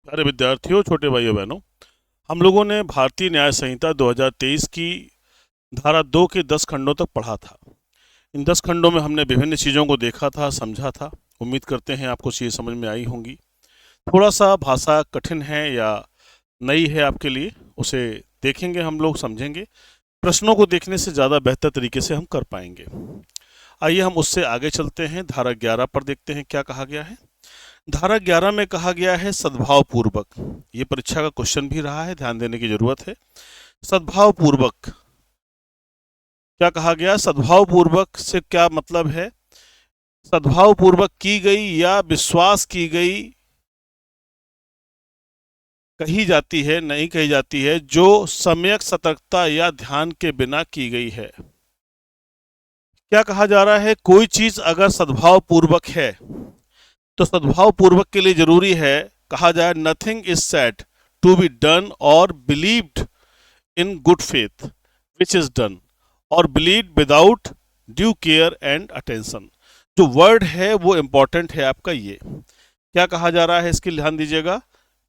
प्यारे विद्यार्थियों, छोटे भाइयों बहनों, हम लोगों ने भारतीय न्याय संहिता 2023 की धारा 2 के 10 खंडों तक पढ़ा था। इन 10 खंडों में हमने विभिन्न चीज़ों को देखा था, समझा था। उम्मीद करते हैं आपको चीज़ समझ में आई होंगी। थोड़ा सा भाषा कठिन है या नई है आपके लिए, उसे देखेंगे हम लोग, समझेंगे। प्रश्नों को देखने से ज़्यादा बेहतर तरीके से हम कर पाएंगे। आइए हम उससे आगे चलते हैं। धारा 11 पर देखते हैं क्या कहा गया है। धारा 11 में कहा गया है सद्भाव पूर्वक। ये परीक्षा का क्वेश्चन भी रहा है, ध्यान देने की जरूरत है। सद्भाव पूर्वक क्या कहा गया? सद्भाव पूर्वक से क्या मतलब है? सद्भाव पूर्वक की गई या विश्वास की गई कही जाती है, नहीं कही जाती है, जो सम्यक सतर्कता या ध्यान के बिना की गई है। क्या कहा जा रहा है? कोई चीज अगर सद्भाव पूर्वक है तो सद्भाव पूर्वक के लिए जरूरी है, कहा जाए, nothing is said to be done or believed in good faith which is done, or believe without due care and attention. जो वर्ड है वो इंपॉर्टेंट है आपका। ये क्या कहा जा रहा है, इसके ध्यान दीजिएगा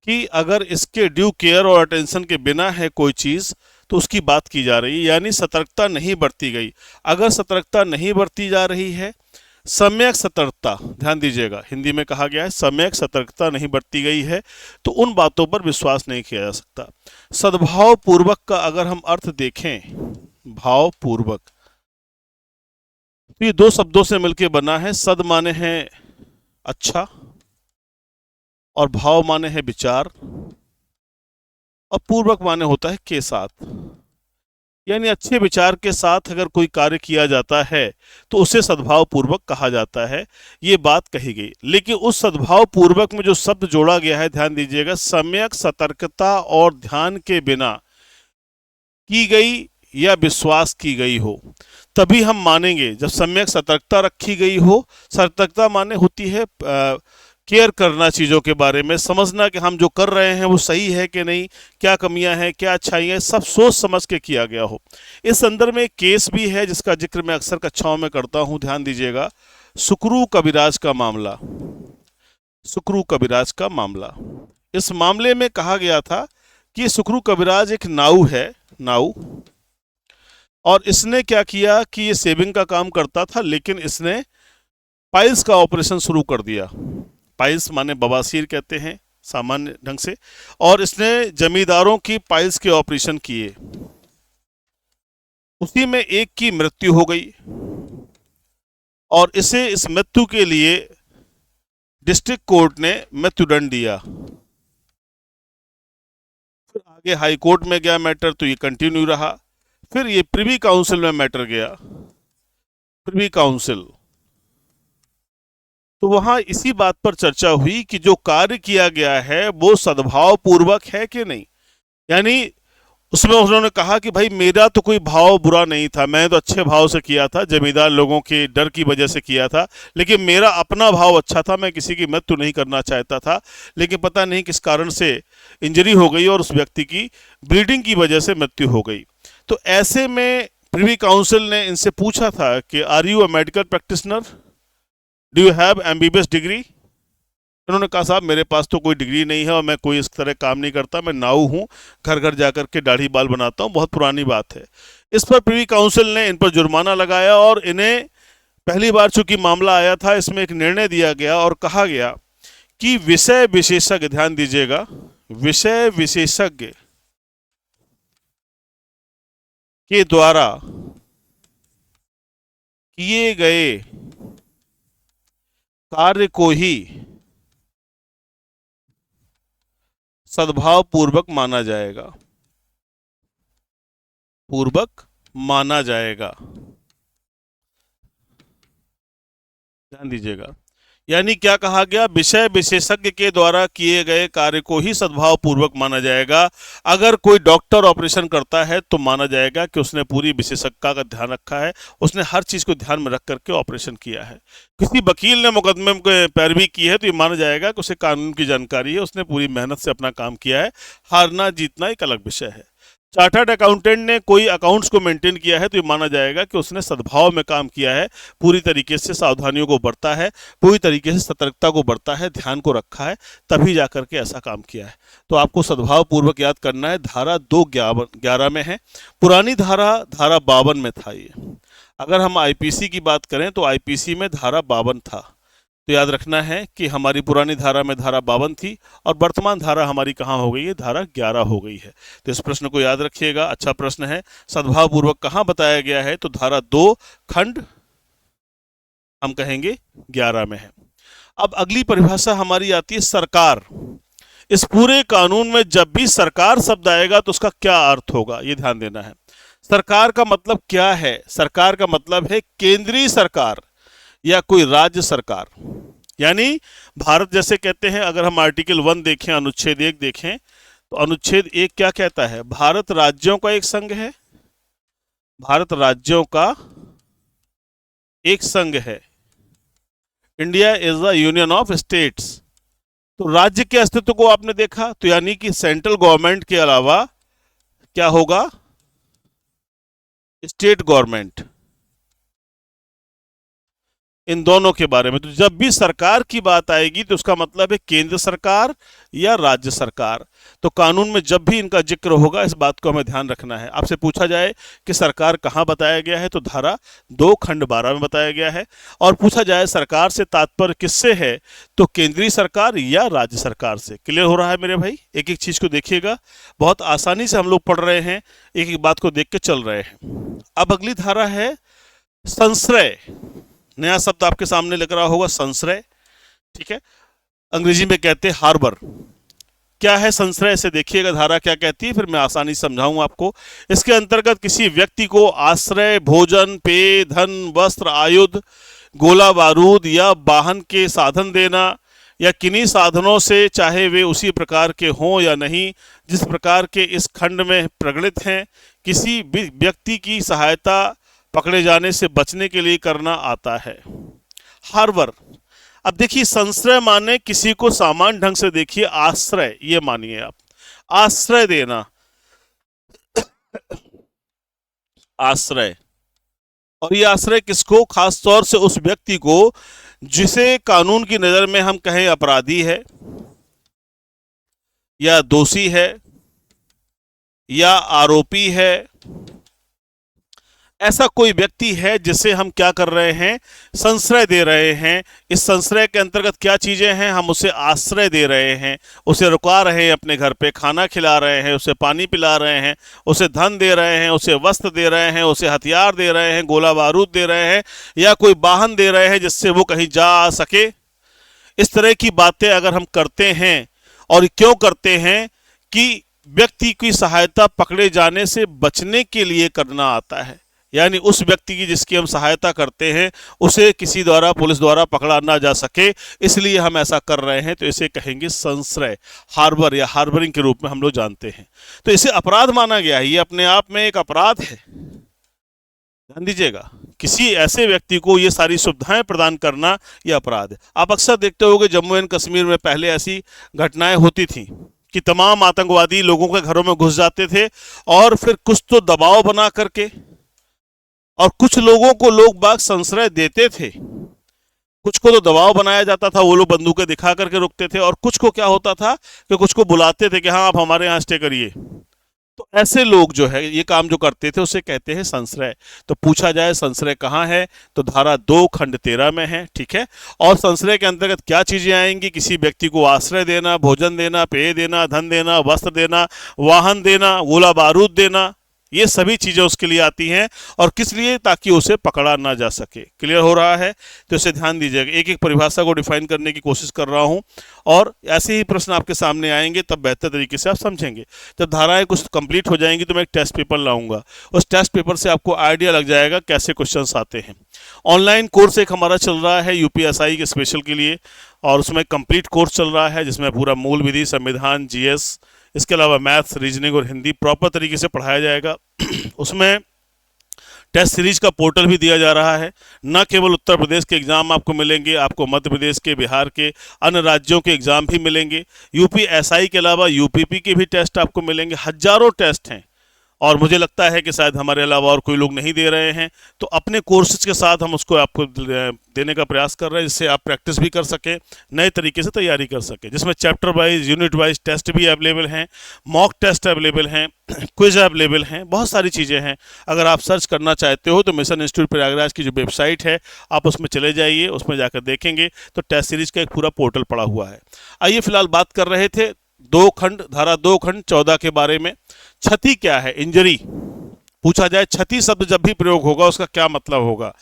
कि अगर इसके ड्यू केयर और अटेंशन के बिना है कोई चीज तो उसकी बात की जा रही है, यानी सतर्कता नहीं बरती गई। अगर सतर्कता नहीं बरती जा रही है, सम्यक सतर्कता, ध्यान दीजिएगा, हिंदी में कहा गया है सम्यक सतर्कता नहीं बरती गई है, तो उन बातों पर विश्वास नहीं किया जा सकता। सद्भाव पूर्वक का अगर हम अर्थ देखें, भाव पूर्वक, तो ये दो शब्दों से मिलकर बना है। सद माने हैं अच्छा और भाव माने है विचार, और पूर्वक माने होता है के साथ। यानी अच्छे विचार के साथ अगर कोई कार्य किया जाता है तो उसे सद्भाव पूर्वक कहा जाता है, ये बात कही गई। लेकिन उस सद्भाव पूर्वक में जो शब्द जोड़ा गया है, ध्यान दीजिएगा, सम्यक सतर्कता और ध्यान के बिना की गई या विश्वास की गई हो, तभी हम मानेंगे। जब सम्यक सतर्कता रखी गई हो, सतर्कता माने होती है केयर करना, चीज़ों के बारे में समझना कि हम जो कर रहे हैं वो सही है कि नहीं, क्या कमियां हैं, क्या अच्छाइयां, सब सोच समझ के किया गया हो। इस संदर्भ में एक केस भी है जिसका जिक्र मैं अक्सर कक्षाओं में करता हूं, ध्यान दीजिएगा। सुक्रू कविराज का मामला। सुक्रू कविराज का मामला, इस मामले में कहा गया था कि सुक्रू कविराज एक नाऊ है, नाऊ, और इसने क्या किया कि ये सेविंग का काम करता था, लेकिन इसने पाइल्स का ऑपरेशन शुरू कर दिया। पाइल्स माने बवासीर कहते हैं सामान्य ढंग से, और इसने जमींदारों की पाइल्स के ऑपरेशन किए। उसी में एक की मृत्यु हो गई और इसे इस मृत्यु के लिए डिस्ट्रिक्ट कोर्ट ने मृत्युदंड दिया। फिर आगे हाई कोर्ट में गया मैटर, तो ये कंटिन्यू रहा। फिर ये प्रिवी काउंसिल में मैटर गया, प्रिवी काउंसिल, तो वहां इसी बात पर चर्चा हुई कि जो कार्य किया गया है वो सद्भाव पूर्वक है कि नहीं। यानी उसमें उन्होंने कहा कि भाई मेरा तो कोई भाव बुरा नहीं था, मैं तो अच्छे भाव से किया था, जमींदार लोगों के डर की वजह से किया था, लेकिन मेरा अपना भाव अच्छा था, मैं किसी की मृत्यु नहीं करना चाहता था, लेकिन पता नहीं किस कारण से इंजरी हो गई और उस व्यक्ति की ब्लीडिंग की वजह से मृत्यु हो गई। तो ऐसे में प्रिवी काउंसिल ने इनसे पूछा था कि are you a medical practitioner, do you have MBBS degree. उन्होंने कहा साहब मेरे पास तो कोई डिग्री नहीं है और मैं कोई इस तरह काम नहीं करता, मैं नाऊ हूँ, घर घर जाकर के दाढ़ी बाल बनाता हूँ, बहुत पुरानी बात है। इस पर प्रिवी काउंसिल ने इन पर जुर्माना लगाया और इन्हें, पहली बार चूंकि मामला आया था, इसमें एक निर्णय दिया गया और कहा गया कि विषय विशेषज्ञ, ध्यान दीजिएगा, विषय विशेषज्ञ के द्वारा किए गए कार्य को ही सद्भाव पूर्वक माना जाएगा, पूर्वक माना जाएगा। ध्यान दीजिएगा, यानी क्या कहा गया? विषय विशेषज्ञ के द्वारा किए गए कार्य को ही सद्भाव पूर्वक माना जाएगा। अगर कोई डॉक्टर ऑपरेशन करता है तो माना जाएगा कि उसने पूरी विशेषज्ञता का ध्यान रखा है, उसने हर चीज को ध्यान में रख करके ऑपरेशन किया है। किसी वकील ने मुकदमे में पैरवी की है तो ये माना जाएगा कि उसे कानून की जानकारी है, उसने पूरी मेहनत से अपना काम किया है। हारना जीतना एक अलग विषय है। चार्टर्ड अकाउंटेंट ने कोई अकाउंट्स को मेंटेन किया है तो ये माना जाएगा कि उसने सद्भाव में काम किया है, पूरी तरीके से सावधानियों को बरता है, पूरी तरीके से सतर्कता को बरता है, ध्यान को रखा है, तभी जाकर के ऐसा काम किया है। तो आपको सद्भाव पूर्वक याद करना है। धारा 211 में है, पुरानी धारा धारा 52 में था। ये अगर हम आईपीसी की बात करें तो आईपीसी में धारा 52 था। तो याद रखना है कि हमारी पुरानी धारा में धारा 52 थी और वर्तमान धारा हमारी कहाँ हो गई है, धारा 11 हो गई है। तो इस प्रश्न को याद रखिएगा, अच्छा प्रश्न है। सद्भाव पूर्वक कहाँ बताया गया है, तो धारा 2 खंड हम कहेंगे 11 में है। अब अगली परिभाषा हमारी आती है सरकार। इस पूरे कानून में जब भी सरकार शब्द आएगा तो उसका क्या अर्थ होगा, ये ध्यान देना है। सरकार का मतलब क्या है? सरकार का मतलब है केंद्रीय सरकार या कोई राज्य सरकार। यानी भारत जैसे कहते हैं, अगर हम आर्टिकल 1 देखें, अनुच्छेद 1 देखें, तो अनुच्छेद 1 क्या कहता है? भारत राज्यों का एक संघ है, भारत राज्यों का एक संघ है। India is the union of states. तो राज्य के अस्तित्व को आपने देखा, तो यानी कि सेंट्रल गवर्नमेंट के अलावा क्या होगा? State government. इन दोनों के बारे में तो जब भी सरकार की बात आएगी तो उसका मतलब है केंद्र सरकार या राज्य सरकार। तो कानून में जब भी इनका जिक्र होगा इस बात को हमें ध्यान रखना है। आपसे पूछा जाए कि सरकार कहाँ बताया गया है, तो धारा 2 खंड 12 में बताया गया है। और पूछा जाए सरकार से तात्पर्य किससे है, तो केंद्रीय सरकार या राज्य सरकार से। क्लियर हो रहा है मेरे भाई? एक एक चीज को देखिएगा, बहुत आसानी से हम लोग पढ़ रहे हैं, एक एक बात को देख के चल रहे हैं। अब अगली धारा है संश्रय। नया शब्द आपके सामने लग रहा होगा, संश्रय। ठीक है, अंग्रेजी में कहते हैं हार्बर। क्या है संश्रय, से देखिएगा धारा क्या कहती है, फिर मैं आसानी से समझाऊंगा आपको। इसके अंतर्गत किसी व्यक्ति को आश्रय, भोजन, पेय, धन, वस्त्र, आयुध, गोला बारूद या वाहन के साधन देना, या किन्हीं साधनों से, चाहे वे उसी प्रकार के हों या नहीं जिस प्रकार के इस खंड में प्रगलित हैं, किसी भी व्यक्ति की सहायता पकड़े जाने से बचने के लिए करना आता है। हार्बर। अब देखिए, संश्रय माने किसी को सामान्य ढंग से देखिए आश्रय, ये मानिए आप, आश्रय देना, आश्रय। और ये आश्रय किसको? खास तौर से उस व्यक्ति को जिसे कानून की नजर में हम कहें अपराधी है या दोषी है या आरोपी है। ऐसा कोई व्यक्ति है जिसे हम क्या कर रहे हैं? संश्रय दे रहे हैं। इस संश्रय के अंतर्गत क्या चीजें हैं? हम उसे आश्रय दे रहे हैं, उसे रुका रहे हैं अपने घर पे, खाना खिला रहे हैं, उसे पानी पिला रहे हैं, उसे धन दे रहे हैं, उसे वस्त्र दे रहे हैं, उसे हथियार दे रहे हैं, गोला बारूद दे रहे हैं, या कोई वाहन दे रहे हैं जिससे वो कहीं जा आ सके। इस तरह की बातें अगर हम करते हैं, और क्यों करते हैं कि व्यक्ति की सहायता पकड़े जाने से बचने के लिए करना आता है। यानी उस व्यक्ति की जिसकी हम सहायता करते हैं उसे किसी द्वारा, पुलिस द्वारा पकड़ा ना जा सके, इसलिए हम ऐसा कर रहे हैं, तो इसे कहेंगे संश्रय, हार्बर या हार्बरिंग के रूप में हम लोग जानते हैं। तो इसे अपराध माना गया है, ये अपने आप में एक अपराध है। ध्यान दीजिएगा, किसी ऐसे व्यक्ति को ये सारी सुविधाएं प्रदान करना यह अपराध है। आप अक्सर देखते होंगे जम्मू एंड कश्मीर में पहले ऐसी घटनाएं होती थी कि तमाम आतंकवादी लोगों के घरों में घुस जाते थे और फिर कुछ तो दबाव बना करके, और कुछ लोगों को लोग बाग संश्रय देते थे, कुछ को तो दबाव बनाया जाता था, वो लोग बंदूकें दिखा करके रुकते थे, और कुछ को क्या होता था कि कुछ को बुलाते थे कि हाँ आप हमारे यहाँ स्टे करिए। तो ऐसे लोग जो है ये काम जो करते थे उसे कहते हैं संश्रय। तो पूछा जाए संश्रय कहाँ है, तो धारा 2 खंड 13 में है। ठीक है, और संश्रय के अंतर्गत क्या चीजें आएंगी? किसी व्यक्ति को आश्रय देना, भोजन देना, पेय देना, धन देना, वस्त्र देना, वाहन देना, गोला बारूद देना, ये सभी चीजें उसके लिए आती हैं। और किस लिए? ताकि उसे पकड़ा ना जा सके। क्लियर हो रहा है? तो इसे ध्यान दीजिएगा, एक एक परिभाषा को डिफाइन करने की कोशिश कर रहा हूं, और ऐसे ही प्रश्न आपके सामने आएंगे, तब बेहतर तरीके से आप समझेंगे। जब धाराएं कुछ कंप्लीट हो जाएंगी तो मैं एक टेस्ट पेपर लाऊंगा, उस टेस्ट पेपर से आपको आइडिया लग जाएगा कैसे क्वेश्चन आते हैं। ऑनलाइन कोर्स एक हमारा चल रहा है यूपीएसआई के स्पेशल के लिए, और उसमें कंप्लीट कोर्स चल रहा है जिसमें पूरा मूल विधि, संविधान, जीएस, इसके अलावा मैथ्स, रीजनिंग और हिंदी प्रॉपर तरीके से पढ़ाया जाएगा। उसमें टेस्ट सीरीज का पोर्टल भी दिया जा रहा है। न केवल उत्तर प्रदेश के एग्जाम आपको मिलेंगे, आपको मध्य प्रदेश के, बिहार के, अन्य राज्यों के एग्जाम भी मिलेंगे। यूपीएसआई के अलावा यूपीपी के भी टेस्ट आपको मिलेंगे। हजारों टेस्ट हैं और मुझे लगता है कि शायद हमारे अलावा और कोई लोग नहीं दे रहे हैं, तो अपने कोर्सेज के साथ हम उसको आपको देने का प्रयास कर रहे हैं, जिससे आप प्रैक्टिस भी कर सकें, नए तरीके से तैयारी कर सकें, जिसमें chapter wise, unit wise test भी अवेलेबल हैं, मॉक टेस्ट अवेलेबल हैं, क्विज अवेलेबल हैं, बहुत सारी चीज़ें हैं। अगर आप सर्च करना चाहते हो तो मिशन इंस्टीट्यूट प्रयागराज की जो वेबसाइट है, आप उसमें चले जाइए, उसमें जाकर देखेंगे तो टेस्ट सीरीज का एक पूरा पोर्टल पड़ा हुआ है। आइए फिलहाल बात कर रहे थे धारा 2 खंड 14 के बारे में। क्षति क्या है, इंजरी पूछा जाए, क्षति शब्द जब भी प्रयोग होगा उसका क्या मतलब होगा,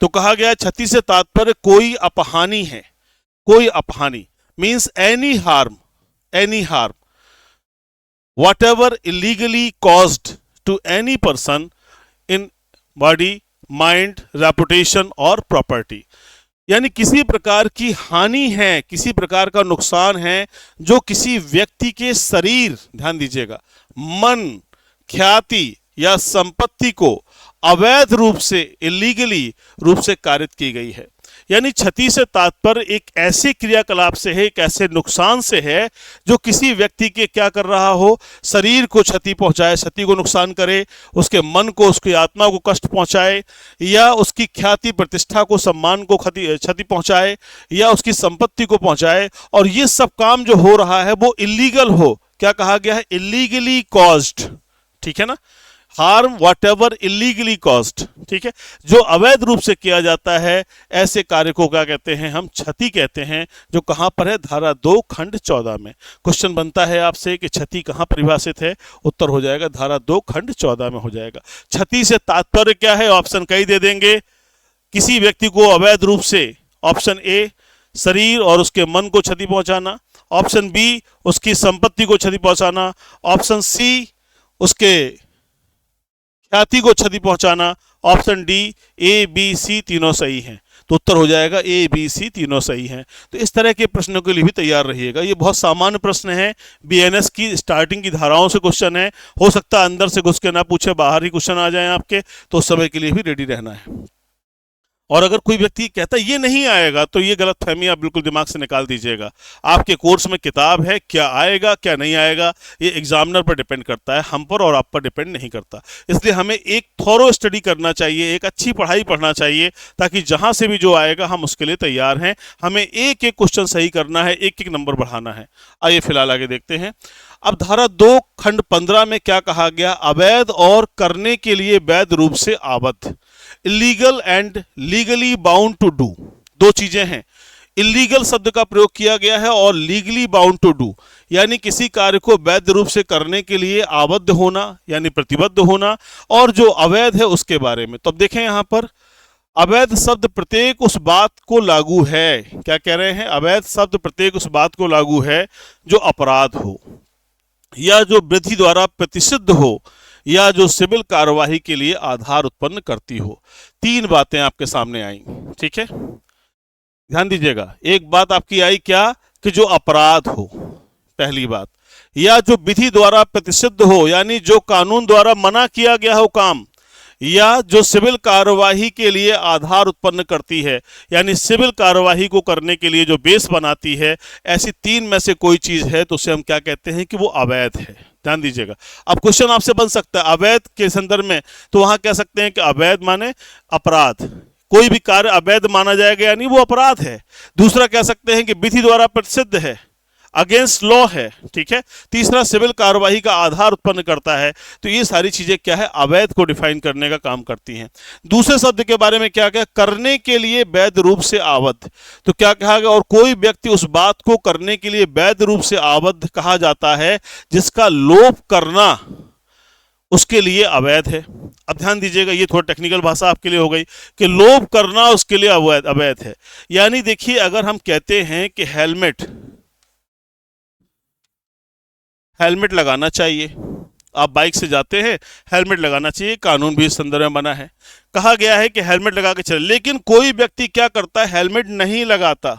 तो कहा गया क्षति से तात्पर्य कोई अपहानि है, कोई अपहानि means any harm whatever illegally caused to any person in body, mind, reputation और property, यानी किसी प्रकार की हानि है, किसी प्रकार का नुकसान है जो किसी व्यक्ति के शरीर, ध्यान दीजिएगा, मन, ख्याति या संपत्ति को अवैध रूप से, इलीगली रूप से कारित की गई है। यानी क्षति से तात्पर्य एक ऐसे क्रियाकलाप से है, एक ऐसे नुकसान से है जो किसी व्यक्ति के क्या कर रहा हो, शरीर को क्षति पहुंचाए, क्षति को नुकसान करे, उसके मन को, उसकी आत्मा को कष्ट पहुंचाए, या उसकी ख्याति, प्रतिष्ठा को, सम्मान को क्षति पहुंचाए, या उसकी संपत्ति को पहुंचाए, और ये सब काम जो हो रहा है वो इलीगल हो। क्या कहा गया है, इलीगली कॉज्ड, ठीक है ना, harm what ever illegally cost, ठीक है, जो अवैध रूप से किया जाता है, ऐसे कार्य को क्या कहते हैं, हम क्षति कहते हैं, जो कहां पर है, धारा 2 खंड 14 में। क्वेश्चन बनता है आपसे कि क्षति कहां परिभाषित है, उत्तर हो जाएगा धारा 2 खंड 14 में हो जाएगा। क्षति से तात्पर्य क्या है, ऑप्शन कई दे देंगे, किसी व्यक्ति को अवैध रूप से, ऑप्शन ए शरीर और उसके मन को क्षति पहुंचाना, ऑप्शन बी उसकी संपत्ति को क्षति पहुंचाना, ऑप्शन सी उसके ख्याति को क्षति पहुंचाना, option D, A B C तीनों सही हैं, तो उत्तर हो जाएगा ए बी सी तीनों सही हैं। तो इस तरह के प्रश्नों के लिए भी तैयार रहिएगा, ये बहुत सामान्य प्रश्न है, बीएनएस की स्टार्टिंग की धाराओं से क्वेश्चन है, हो सकता है अंदर से घुस के ना पूछे, बाहर ही क्वेश्चन आ जाए आपके, तो उस समय के लिए भी रेडी रहना है। और अगर कोई व्यक्ति कहता है ये नहीं आएगा, तो ये गलत फहमी आप बिल्कुल दिमाग से निकाल दीजिएगा। आपके कोर्स में किताब है, क्या आएगा क्या नहीं आएगा ये एग्जामिनर पर डिपेंड करता है, हम पर और आप पर डिपेंड नहीं करता। इसलिए हमें एक थॉरो स्टडी करना चाहिए, एक अच्छी पढ़ाई पढ़ना चाहिए, ताकि जहां से भी जो आएगा हम उसके लिए तैयार हैं। हमें एक एक क्वेश्चन सही करना है, एक एक नंबर बढ़ाना है। आइए फिलहाल आगे देखते हैं। अब धारा 2 खंड 15 में क्या कहा गया, अवैध और करने के लिए वैध रूप से आबद्ध, illegal and legally bound to do, दो चीजें हैं। इलीगल शब्द का प्रयोग किया गया है और लीगली बाउंड टू डू, यानी किसी कार्य को वैध रूप से करने के लिए आबद्ध होना, यानी प्रतिबद्ध होना, और जो अवैध है उसके बारे में। तो अब देखें यहां पर अवैध शब्द प्रत्येक उस बात को लागू है, क्या कह रहे हैं, अवैध शब्द प्रत्येक उस बात को लागू है जो अपराध हो, या जो वृद्धि द्वारा प्रतिषिद्ध हो, या जो सिविल कार्यवाही के लिए आधार उत्पन्न करती हो। तीन बातें आपके सामने आई, ठीक है, ध्यान दीजिएगा। एक बात आपकी आई क्या, कि जो अपराध हो, पहली बात, या जो विधि द्वारा प्रतिषिद्ध हो, यानी जो कानून द्वारा मना किया गया हो काम, या जो सिविल कार्यवाही के लिए आधार उत्पन्न करती है, यानी सिविल कार्यवाही को करने के लिए जो बेस बनाती है। ऐसी तीन में से कोई चीज है तो उसे हम क्या कहते हैं कि वो अवैध है। ध्यान दीजिएगा। अब क्वेश्चन आपसे बन सकता है अवैध के संदर्भ में, तो वहां कह सकते हैं कि अवैध माने अपराध, कोई भी कार्य अवैध माना जाएगा यानी वो अपराध है। दूसरा कह सकते हैं कि विधि द्वारा प्रतिषिद्ध है, अगेंस्ट लॉ है, ठीक है। तीसरा सिविल कार्यवाही का आधार उत्पन्न करता है। तो ये सारी चीजें क्या है, अवैध को डिफाइन करने का काम करती हैं। दूसरे शब्द के बारे में क्या कहा, करने के लिए वैध रूप से आबद्ध। तो क्या कहा गया, और कोई व्यक्ति उस बात को करने के लिए वैध रूप से आबद्ध कहा जाता है जिसका लोप करना उसके लिए अवैध है। अब ध्यान दीजिएगा, ये थोड़ा टेक्निकल भाषा आपके लिए हो गई कि लोप करना उसके लिए अवैध है। यानी देखिए, अगर हम कहते हैं कि हेलमेट लगाना चाहिए, आप बाइक से जाते हैं, हेलमेट लगाना चाहिए, कानून भी इस संदर्भ में बना है, कहा गया है कि हेलमेट लगा के चले। लेकिन कोई व्यक्ति क्या करता है, हेलमेट नहीं लगाता,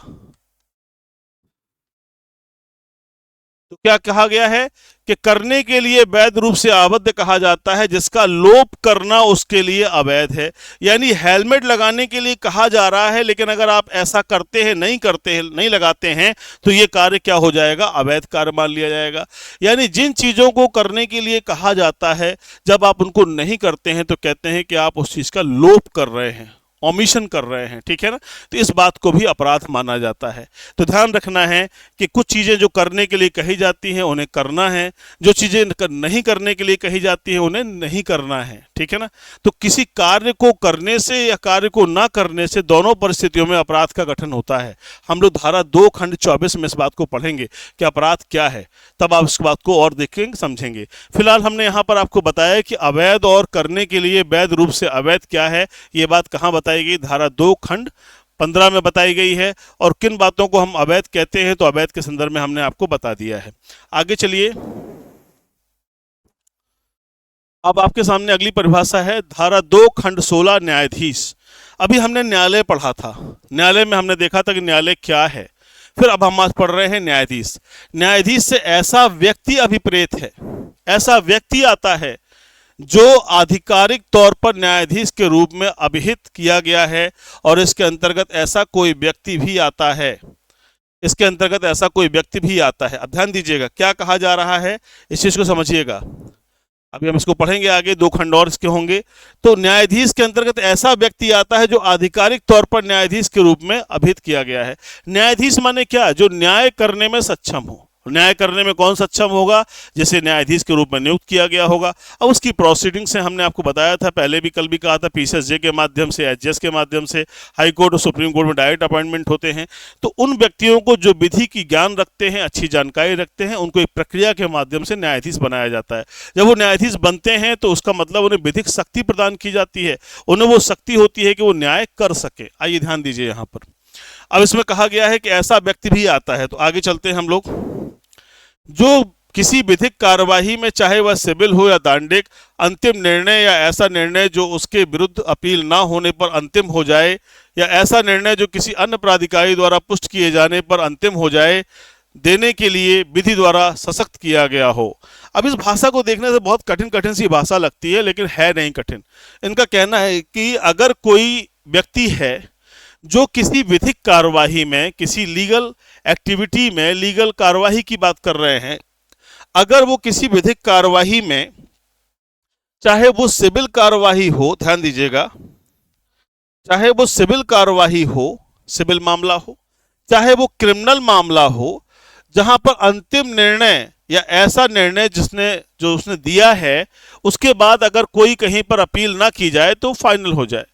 तो क्या कहा गया है कि करने के लिए वैध रूप से आबद्ध कहा जाता है जिसका लोप करना उसके लिए अवैध है। यानी हेलमेट लगाने के लिए कहा जा रहा है, लेकिन अगर आप ऐसा करते हैं, नहीं करते हैं, नहीं लगाते हैं, तो ये कार्य क्या हो जाएगा, अवैध कार्य मान लिया जाएगा। यानी जिन चीज़ों को करने के लिए कहा जाता है, जब आप उनको नहीं करते हैं तो कहते हैं कि आप उस चीज़ का लोप कर रहे हैं, ओमिशन कर रहे हैं, ठीक है ना। तो इस बात को भी अपराध माना जाता है। तो ध्यान रखना है कि कुछ चीज़ें जो करने के लिए कही जाती हैं उन्हें करना है, जो चीज़ें नहीं करने के लिए कही जाती हैं उन्हें नहीं करना है, ठीक है ना। तो किसी कार्य को करने से या कार्य को ना करने से दोनों परिस्थितियों में अपराध का गठन होता है। हम लोग धारा 2 खंड 24 में इस बात को पढ़ेंगे कि अपराध क्या है, तब आप इस बात को और देखेंगे, समझेंगे। फिलहाल हमने यहाँ पर आपको बताया कि अवैध और करने के लिए वैध रूप से अवैध क्या है, ये बात कहाँ बताई गई, धारा 2 खंड 15 में बताई गई है। और किन बातों को हम अवैध कहते हैं तो अवैध के संदर्भ में हमने आपको बता दिया है। आगे चलिए, अब आपके सामने अगली परिभाषा है धारा 2 खंड 16 न्यायाधीश। अभी हमने न्यायालय पढ़ा था, न्यायालय में हमने देखा था कि न्यायालय क्या है। फिर अब हम आज पढ़ रहे हैं न्यायाधीश। न्यायाधीश से ऐसा व्यक्ति अभिप्रेत है, ऐसा व्यक्ति आता है जो आधिकारिक तौर पर न्यायाधीश के रूप में अभिहित किया गया है, और इसके अंतर्गत ऐसा कोई व्यक्ति भी आता है, इसके अंतर्गत ऐसा कोई व्यक्ति भी आता है। अब ध्यान दीजिएगा क्या कहा जा रहा है, इस चीज को समझिएगा। अभी हम इसको पढ़ेंगे आगे, 2 खंड और इसके होंगे। तो न्यायाधीश के अंतर्गत ऐसा व्यक्ति आता है जो आधिकारिक तौर पर न्यायाधीश के रूप में अभिहित किया गया है। न्यायाधीश माने क्या, जो न्याय करने में सक्षम हो। न्याय करने में कौन सक्षम होगा, जिसे न्यायाधीश के रूप में नियुक्त किया गया होगा। अब उसकी प्रोसीडिंग से हमने आपको बताया था, पहले भी कल भी कहा था, पीसीएसजे के माध्यम से, एचजेएस के माध्यम से, हाई कोर्ट और सुप्रीम कोर्ट में डायरेक्ट अपॉइंटमेंट होते हैं। तो उन व्यक्तियों को जो विधि की ज्ञान रखते हैं, अच्छी जानकारी रखते हैं, उनको एक प्रक्रिया के माध्यम से न्यायाधीश बनाया जाता है। जब वो न्यायाधीश बनते हैं तो उसका मतलब उन्हें विधिक शक्ति प्रदान की जाती है, उन्हें वो शक्ति होती है कि वो न्याय कर सके। आइए ध्यान दीजिए यहाँ पर, अब इसमें कहा गया है कि ऐसा व्यक्ति भी आता है। तो आगे चलते हैं हम लोग। जो किसी विधिक कार्यवाही में, चाहे वह सिविल हो या दांडिक, अंतिम निर्णय या ऐसा निर्णय जो उसके विरुद्ध अपील ना होने पर अंतिम हो जाए, या ऐसा निर्णय जो किसी अन्य प्राधिकारी द्वारा पुष्ट किए जाने पर अंतिम हो जाए, देने के लिए विधि द्वारा सशक्त किया गया हो। अब इस भाषा को देखने से बहुत कठिन कठिन सी भाषा लगती है, लेकिन है नहीं कठिन। इनका कहना है कि अगर कोई व्यक्ति है जो किसी विधिक कार्यवाही में, किसी लीगल एक्टिविटी में, लीगल कार्यवाही की बात कर रहे हैं, अगर वो किसी विधिक कार्यवाही में, चाहे वो सिविल कार्यवाही हो, ध्यान दीजिएगा, चाहे वो सिविल कार्यवाही हो, सिविल मामला हो, चाहे वो क्रिमिनल मामला हो, जहां पर अंतिम निर्णय या ऐसा निर्णय जो उसने दिया है, उसके बाद अगर कोई कहीं पर अपील ना की जाए तो फाइनल हो जाए।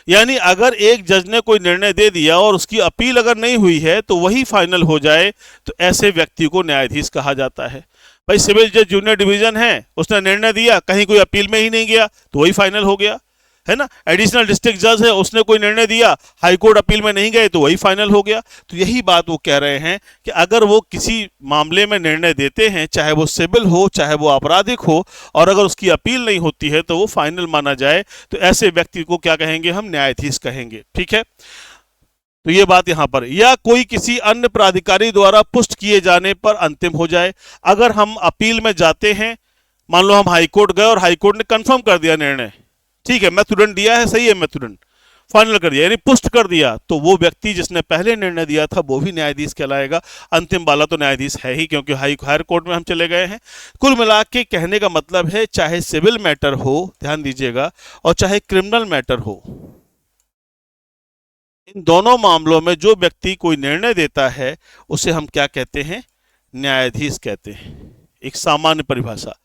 यानी अगर एक जज ने कोई निर्णय दे दिया और उसकी अपील अगर नहीं हुई है तो वही फाइनल हो जाए, तो ऐसे व्यक्ति को न्यायाधीश कहा जाता है। भाई सिविल जज जूनियर डिवीजन है, उसने निर्णय दिया, कहीं कोई अपील में ही नहीं गया तो वही फाइनल हो गया, है ना। एडिशनल डिस्ट्रिक्ट जज है, उसने कोई निर्णय दिया, हाई कोर्ट अपील में नहीं गए तो वही फाइनल हो गया। तो यही बात वो कह रहे हैं कि अगर वो किसी मामले में निर्णय देते हैं, चाहे वो सिविल हो चाहे वो आपराधिक हो, और अगर उसकी अपील नहीं होती है तो वो फाइनल माना जाए, तो ऐसे व्यक्ति को क्या कहेंगे, हम न्यायाधीश कहेंगे, ठीक है। तो ये बात यहां पर, या कोई किसी अन्य प्राधिकारी द्वारा पुष्ट किए जाने पर अंतिम हो जाए। अगर हम अपील में जाते हैं, मान लो हम हाई कोर्ट गए और हाई कोर्ट ने कंफर्म कर दिया निर्णय, ठीक है, मैथुडन दिया है, सही है, मैथुडन फाइनल कर दिया, यानी पुष्ट कर दिया, तो वो व्यक्ति जिसने पहले निर्णय दिया था वो भी न्यायाधीश कहलाएगा। अंतिम वाला तो न्यायाधीश है ही, क्योंकि हायर कोर्ट में हम चले गए हैं। कुल मिला के कहने का मतलब है, चाहे सिविल मैटर हो, ध्यान दीजिएगा, और चाहे क्रिमिनल मैटर हो, इन दोनों मामलों में जो व्यक्ति कोई निर्णय देता है उसे हम क्या कहते हैं, न्यायाधीश कहते हैं। एक सामान्य परिभाषा।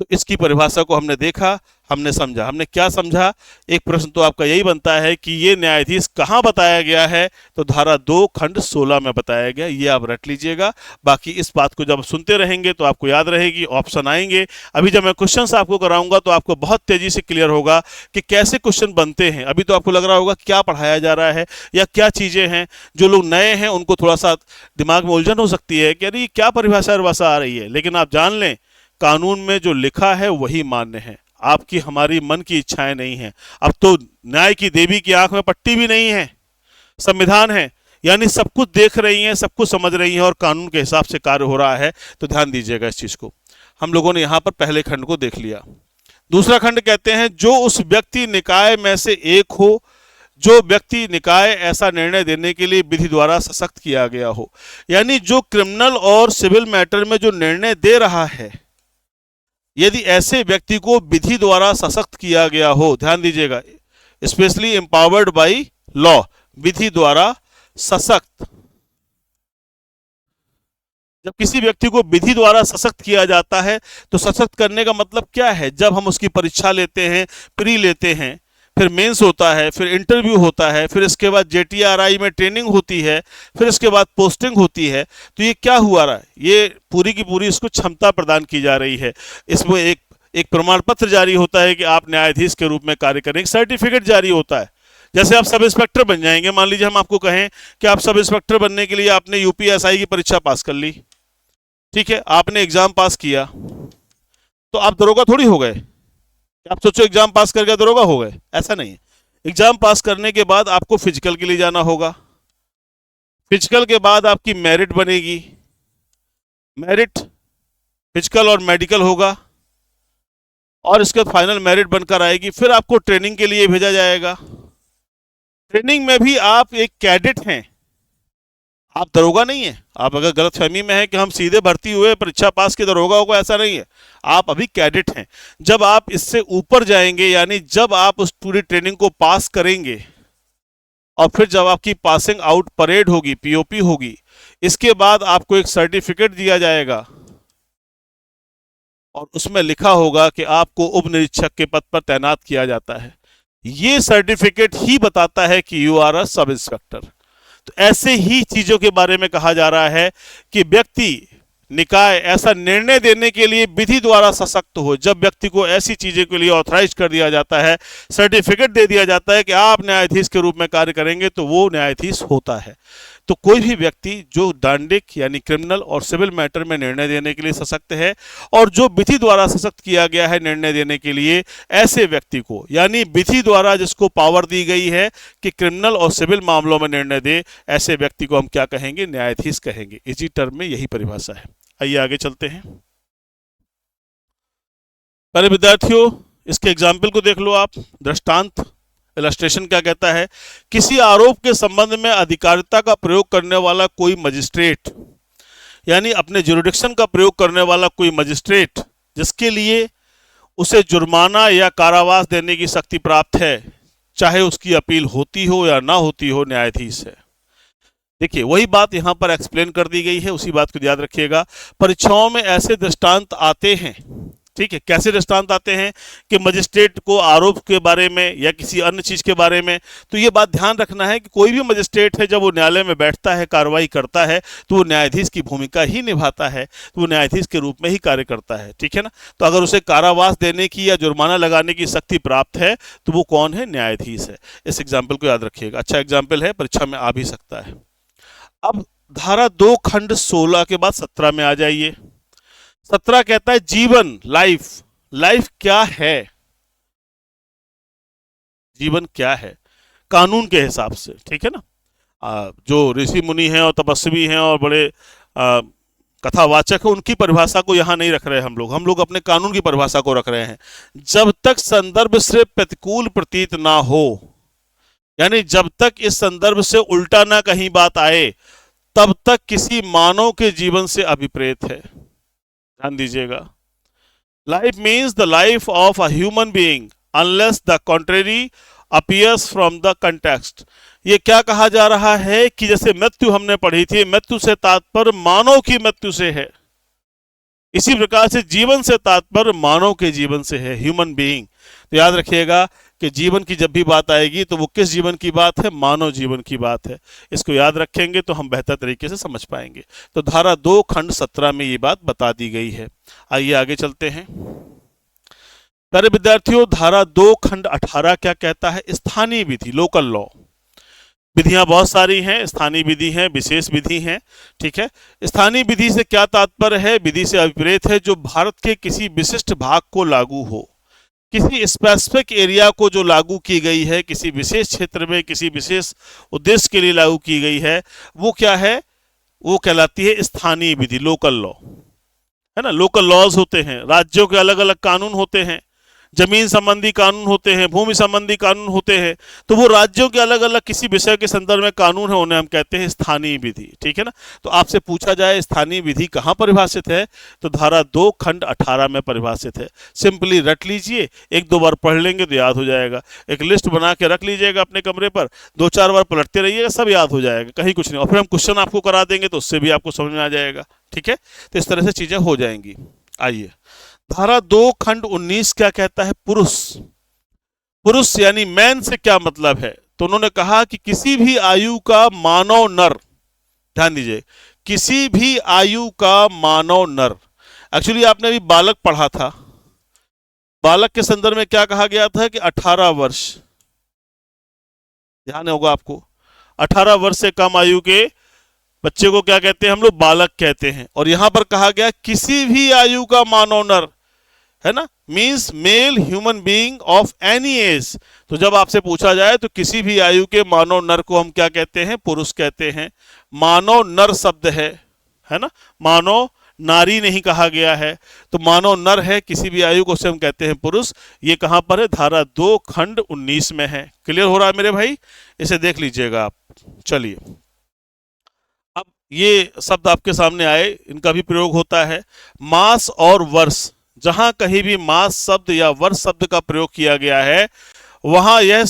तो इसकी परिभाषा को हमने देखा, हमने समझा। हमने क्या समझा, एक प्रश्न तो आपका यही बनता है कि ये न्यायाधीश कहाँ बताया गया है, तो धारा 2 खंड 16 में बताया गया। ये आप रट लीजिएगा। बाकी इस बात को जब सुनते रहेंगे तो आपको याद रहेगी, ऑप्शन आएंगे। अभी जब मैं क्वेश्चंस आपको कराऊंगा तो आपको बहुत तेजी से क्लियर होगा कि कैसे क्वेश्चन बनते हैं। अभी तो आपको लग रहा होगा क्या पढ़ाया जा रहा है या क्या चीज़ें हैं। जो लोग नए हैं उनको थोड़ा सा दिमाग में उलझन हो सकती है कि अरे क्या परिभाषा आ रही है, लेकिन आप जान लें कानून में जो लिखा है वही मान्य है। आपकी हमारी मन की इच्छाएं नहीं है। अब तो न्याय की देवी की आंख में पट्टी भी नहीं है, संविधान है। यानी सब कुछ देख रही हैं, सब कुछ समझ रही हैं और कानून के हिसाब से कार्य हो रहा है। तो ध्यान दीजिएगा इस चीज को। हम लोगों ने यहां पर पहले खंड को देख लिया। दूसरा खंड कहते हैं जो उस व्यक्ति निकाय में से एक हो, जो व्यक्ति निकाय ऐसा निर्णय देने के लिए विधि द्वारा सशक्त किया गया हो। यानी जो क्रिमिनल और सिविल मैटर में जो निर्णय दे रहा है, यदि ऐसे व्यक्ति को विधि द्वारा सशक्त किया गया हो, ध्यान दीजिएगा, स्पेशली एम्पावर्ड बाय लॉ, विधि द्वारा सशक्त। जब किसी व्यक्ति को विधि द्वारा सशक्त किया जाता है तो सशक्त करने का मतलब क्या है? जब हम उसकी परीक्षा लेते हैं, प्री लेते हैं, फिर मेंस होता है, फिर इंटरव्यू होता है, फिर इसके बाद जेटीआरआई में ट्रेनिंग होती है, फिर इसके बाद पोस्टिंग होती है, तो ये क्या हुआ रहा है? ये पूरी की पूरी इसको क्षमता प्रदान की जा रही है। इसमें एक प्रमाण पत्र जारी होता है कि आप न्यायाधीश के रूप में कार्य करें, एक सर्टिफिकेट जारी होता है। जैसे आप सब इंस्पेक्टर बन जाएंगे, मान लीजिए हम आपको कहें कि आप सब इंस्पेक्टर बनने के लिए आपने यूपीएसआई की परीक्षा पास कर ली, ठीक है, आपने एग्जाम पास किया, तो आप दरोगा थोड़ी हो गए। आप सोचो एग्जाम पास कर गया दरोगा हो गए, ऐसा नहीं है। एग्जाम पास करने के बाद आपको फिजिकल के लिए जाना होगा, फिजिकल के बाद आपकी मेरिट बनेगी, मेरिट फिजिकल और मेडिकल होगा, और इसके बाद फाइनल मेरिट बनकर आएगी। फिर आपको ट्रेनिंग के लिए भेजा जाएगा। ट्रेनिंग में भी आप एक कैडेट हैं, आप दरोगा नहीं है। आप अगर गलतफहमी में है कि हम सीधे भर्ती हुए परीक्षा पास के दरोगा होगा, ऐसा नहीं है, आप अभी कैडेट हैं। जब आप इससे ऊपर जाएंगे, यानी जब आप उस पूरी ट्रेनिंग को पास करेंगे और फिर जब आपकी पासिंग आउट परेड होगी, पीओपी होगी, इसके बाद आपको एक सर्टिफिकेट दिया जाएगा और उसमें लिखा होगा कि आपको उप निरीक्षक के पद पर तैनात किया जाता है। ये सर्टिफिकेट ही बताता है कि you are a sub inspector. तो ऐसे ही चीजों के बारे में कहा जा रहा है कि व्यक्ति निकाय ऐसा निर्णय देने के लिए विधि द्वारा सशक्त हो। जब व्यक्ति को ऐसी चीजें के लिए ऑथराइज कर दिया जाता है, सर्टिफिकेट दे दिया जाता है कि आप न्यायाधीश के रूप में कार्य करेंगे, तो वो न्यायाधीश होता है। तो कोई भी व्यक्ति जो दंडिक यानी क्रिमिनल और सिविल मैटर में निर्णय देने के लिए सशक्त है और जो विधि द्वारा सशक्त किया गया है निर्णय देने के लिए, ऐसे व्यक्ति को, यानी विधि द्वारा जिसको पावर दी गई है कि क्रिमिनल और सिविल मामलों में निर्णय दे, ऐसे व्यक्ति को हम क्या कहेंगे? न्यायाधीश कहेंगे। इसी टर्म में यही परिभाषा है। आइए आगे चलते हैं। पहले विद्यार्थियों इसके एग्जाम्पल को देख लो आप। दृष्टांत इलस्ट्रेशन क्या कहता है? किसी आरोप के संबंध में अधिकारिता का प्रयोग करने वाला कोई मजिस्ट्रेट, यानी अपने जुरिडिक्शन का प्रयोग करने वाला कोई मजिस्ट्रेट, जिसके लिए उसे जुर्माना या कारावास देने की शक्ति प्राप्त है, चाहे उसकी अपील होती हो या ना होती हो, न्यायाधीश है। देखिए वही बात यहां पर एक्सप्लेन कर दी गई है, उसी बात को याद रखिएगा। परीक्षाओं में ऐसे दृष्टांत आते हैं, ठीक है, कैसे दृष्टांत आते हैं कि मजिस्ट्रेट को आरोप के बारे में या किसी अन्य चीज के बारे में। तो ये बात ध्यान रखना है कि कोई भी मजिस्ट्रेट है जब वो न्यायालय में बैठता है, कार्रवाई करता है, तो वो न्यायाधीश की भूमिका ही निभाता है, तो वो न्यायाधीश के रूप में ही कार्य करता है, ठीक है ना। तो अगर उसे कारावास देने की या जुर्माना लगाने की शक्ति प्राप्त है तो वो कौन है? न्यायाधीश है। इस एग्जाम्पल को याद रखिएगा, अच्छा एग्जाम्पल है, परीक्षा में आ भी सकता है। अब धारा 2 खंड 16 के बाद 17 में आ जाइए। 17 कहता है जीवन, लाइफ। लाइफ क्या है? जीवन क्या है कानून के हिसाब से, ठीक है ना। जो ऋषि मुनि हैं और तपस्वी हैं और बड़े कथावाचक हैं, उनकी परिभाषा को यहां नहीं रख रहे हम लोग अपने कानून की परिभाषा को रख रहे हैं। जब तक संदर्भ से प्रतिकूल प्रतीत ना हो, यानी जब तक इस संदर्भ से उल्टा ना कहीं बात आए, तब तक किसी मानव के जीवन से अभिप्रेत है। ध्यान दीजिएगा। Life means the life of a human being unless the contrary appears from the context. ये क्या कहा जा रहा है कि जैसे मृत्यु हमने पढ़ी थी, मृत्यु से तात्पर्य मानव की मृत्यु से है, इसी प्रकार से जीवन से तात्पर्य मानव के जीवन से है, ह्यूमन बीइंग। तो याद रखिएगा कि जीवन की जब भी बात आएगी तो वो किस जीवन की बात है? मानव जीवन की बात है। इसको याद रखेंगे तो हम बेहतर तरीके से समझ पाएंगे। तो धारा 2 खंड 17 में ये बात बता दी गई है। आइए आगे चलते हैं। प्यारे विद्यार्थियों, धारा 2 खंड 18 क्या कहता है? स्थानीय विधि, लोकल लॉ। विधियां बहुत सारी हैं, स्थानीय विधि है, विशेष विधि है, ठीक है। स्थानीय विधि से क्या तात्पर्य है? विधि से अभिप्रेत है जो भारत के किसी विशिष्ट भाग को लागू हो। किसी स्पेसिफिक एरिया को जो लागू की गई है, किसी विशेष क्षेत्र में किसी विशेष उद्देश्य के लिए लागू की गई है, वो क्या है? वो कहलाती है स्थानीय विधि, लोकल लॉ, है ना। लोकल लॉज होते हैं, राज्यों के अलग अलग कानून होते हैं, जमीन संबंधी कानून होते हैं, भूमि संबंधी कानून होते हैं, तो वो राज्यों के अलग अलग किसी विषय के संदर्भ में कानून है, उन्हें हम कहते हैं स्थानीय विधि, ठीक है ना। तो आपसे पूछा जाए स्थानीय विधि कहाँ परिभाषित है, तो धारा 2 खंड 18 में परिभाषित है। सिंपली रट लीजिए, एक दो बार पढ़ लेंगे तो याद हो जाएगा। एक लिस्ट बना के रख लीजिएगा अपने कमरे पर, 2-4 बार पलटते रहिएगा, सब याद हो जाएगा, कहीं कुछ नहीं। और फिर हम क्वेश्चन आपको करा देंगे तो उससे भी आपको समझ में आ जाएगा, ठीक है। तो इस तरह से चीजें हो जाएंगी। आइए, धारा 2 खंड 19 क्या कहता है? पुरुष। पुरुष यानी मैन से क्या मतलब है? तो उन्होंने कहा कि किसी भी आयु का मानव नर, ध्यान दीजिए, किसी भी आयु का मानव नर। एक्चुअली आपने अभी बालक पढ़ा था, बालक के संदर्भ में क्या कहा गया था कि 18 वर्ष, ध्यान होगा आपको, 18 वर्ष से कम आयु के बच्चे को क्या कहते हैं हम लोग? बालक कहते हैं। और यहां पर कहा गया किसी भी आयु का मानव नर, है ना, means male human being of any age. तो जब आपसे पूछा जाए तो किसी भी आयु के मानव नर को हम क्या कहते हैं? पुरुष कहते हैं। मानव नर शब्द है ना, मानव नारी नहीं कहा गया है, तो मानव नर है, किसी भी आयु को से हम कहते हैं पुरुष। ये कहां पर है? धारा 2 खंड 19 में है। क्लियर हो रहा है मेरे भाई? इसे देख लीजिएगा आप। चलिए, अब ये शब्द आपके सामने आए, इनका भी प्रयोग होता है। मास और वर्ष, जहां कहीं भी मास शब्द या वर्ष शब्द का प्रयोग किया गया है, वहां यह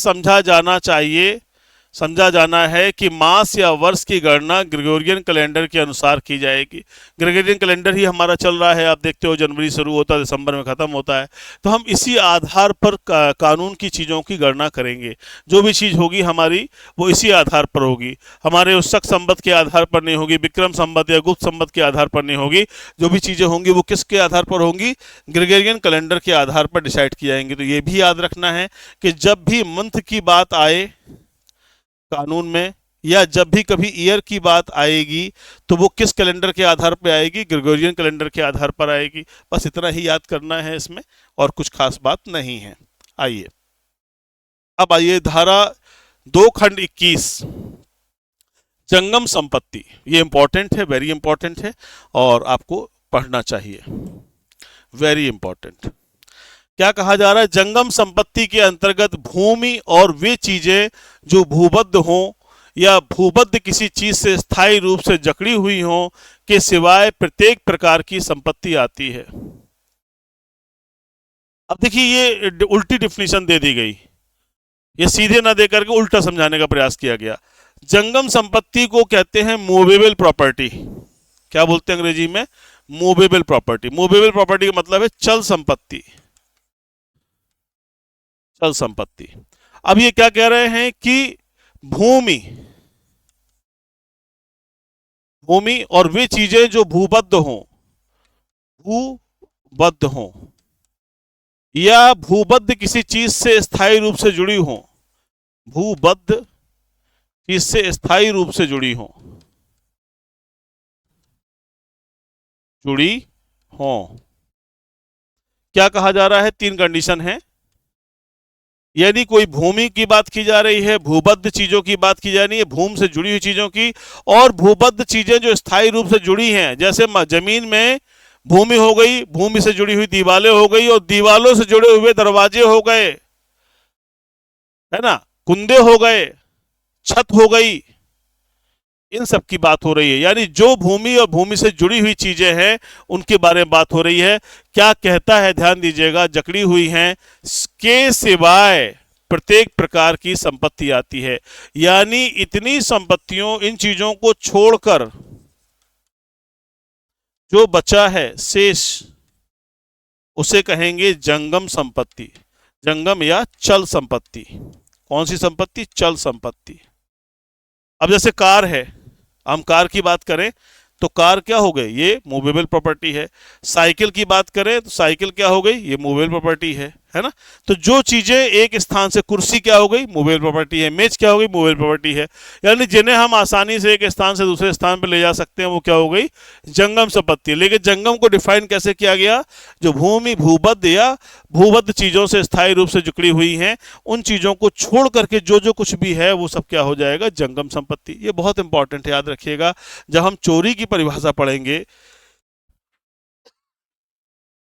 समझा जाना है कि मास या वर्ष की गणना ग्रेगोरियन कैलेंडर के अनुसार की जाएगी। ग्रेगोरियन कैलेंडर ही हमारा चल रहा है, आप देखते हो, जनवरी शुरू होता है, दिसंबर में ख़त्म होता है। तो हम इसी आधार पर कानून की चीज़ों की गणना करेंगे। जो भी चीज़ होगी हमारी, वो इसी आधार पर होगी, हमारे उस शक संवत के आधार पर नहीं होगी, विक्रम संवत या गुप्त संवत के आधार पर नहीं होगी। जो भी चीज़ें होंगी वो किसके आधार पर होंगी? ग्रेगोरियन कैलेंडर के आधार पर डिसाइड की जाएंगी। तो ये भी याद रखना है कि जब भी मंथ की बात आए कानून में, या जब भी कभी ईयर की बात आएगी, तो वो किस कैलेंडर के आधार पर आएगी? ग्रेगोरियन कैलेंडर के आधार पर आएगी। बस इतना ही याद करना है इसमें, और कुछ खास बात नहीं है। आइए, अब आइए धारा 2 खंड 21, जंगम संपत्ति। ये इंपॉर्टेंट है, वेरी इंपॉर्टेंट है, और आपको पढ़ना चाहिए, वेरी इंपॉर्टेंट। क्या कहा जा रहा है? जंगम संपत्ति के अंतर्गत भूमि और वे चीजें जो भूबद्ध हों या भूबद्ध किसी चीज से स्थायी रूप से जकड़ी हुई हों के सिवाय प्रत्येक प्रकार की संपत्ति आती है। अब देखिए, ये उल्टी डिफिनीशन दे दी गई, ये सीधे ना देकर के उल्टा समझाने का प्रयास किया गया। जंगम संपत्ति को कहते हैं मूवेबल प्रॉपर्टी। क्या बोलते हैं अंग्रेजी में? Movable property. मूवेबल प्रॉपर्टी का मतलब है चल संपत्ति, चल संपत्ति। अब ये क्या कह रहे हैं कि भूमि और वे चीजें जो भूबद्ध हों या भूबद्ध किसी चीज से स्थायी रूप से जुड़ी हों, भूबद्ध चीज से स्थायी रूप से जुड़ी हों, क्या कहा जा रहा है? 3 कंडीशन है। यानी कोई भूमि की बात की जा रही है, भूबद्ध चीजों की बात की जा रही है, भूमि से जुड़ी हुई चीजों की, और भूबद्ध चीजें जो स्थायी रूप से जुड़ी हैं, जैसे जमीन में भूमि हो गई, भूमि से जुड़ी हुई दीवारें हो गई, और दीवारों से जुड़े हुए दरवाजे हो गए, है ना, कुंदे हो गए, छत हो गई, इन सब की बात हो रही है। यानी जो भूमि और भूमि से जुड़ी हुई चीजें हैं उनके बारे में बात हो रही है। क्या कहता है? ध्यान दीजिएगा, जकड़ी हुई हैं के सिवाय प्रत्येक प्रकार की संपत्ति आती है। यानी इतनी संपत्तियों, इन चीजों को छोड़कर जो बचा है शेष, उसे कहेंगे जंगम संपत्ति, जंगम या चल संपत्ति। कौन सी संपत्ति? चल संपत्ति। अब जैसे कार है, हम कार की बात करें तो कार क्या हो गई? ये मूवेबल प्रॉपर्टी है। साइकिल की बात करें तो साइकिल क्या हो गई? ये मूवेबल प्रॉपर्टी है। है ना। तो जो चीजें एक स्थान से, कुर्सी क्या हो गई, मूवेबल प्रॉपर्टी है, मेज क्या हो गई, मूवेबल प्रॉपर्टी है, यानी जिन्हें हम आसानी से एक स्थान से दूसरे स्थान पर ले जा सकते हैं वो क्या हो गई, जंगम संपत्ति। लेकिन जंगम को डिफाइन कैसे किया गया, जो भूमि भूबद्ध या भूबद्ध चीजों से स्थायी रूप से जुड़ी हुई हैं, उन चीजों को छोड़ करके जो जो कुछ भी है वो सब क्या हो जाएगा, जंगम संपत्ति। ये बहुत इंपॉर्टेंट है, याद रखिएगा। जब हम चोरी की परिभाषा पढ़ेंगे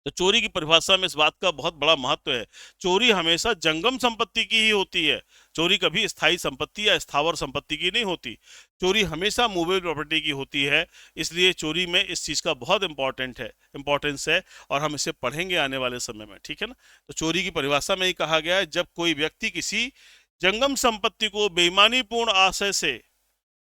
तो चोरी की परिभाषा में इस बात का बहुत बड़ा महत्व है। चोरी हमेशा जंगम संपत्ति की ही होती है। चोरी कभी स्थायी संपत्ति या स्थावर संपत्ति की नहीं होती। चोरी हमेशा मूवेबल प्रॉपर्टी की होती है। इसलिए चोरी में इस चीज का बहुत इंपॉर्टेंस है, और हम इसे पढ़ेंगे आने वाले समय में, ठीक है ना। तो चोरी की परिभाषा में ही कहा गया है, जब कोई व्यक्ति किसी जंगम संपत्ति को बेईमानीपूर्ण आशय से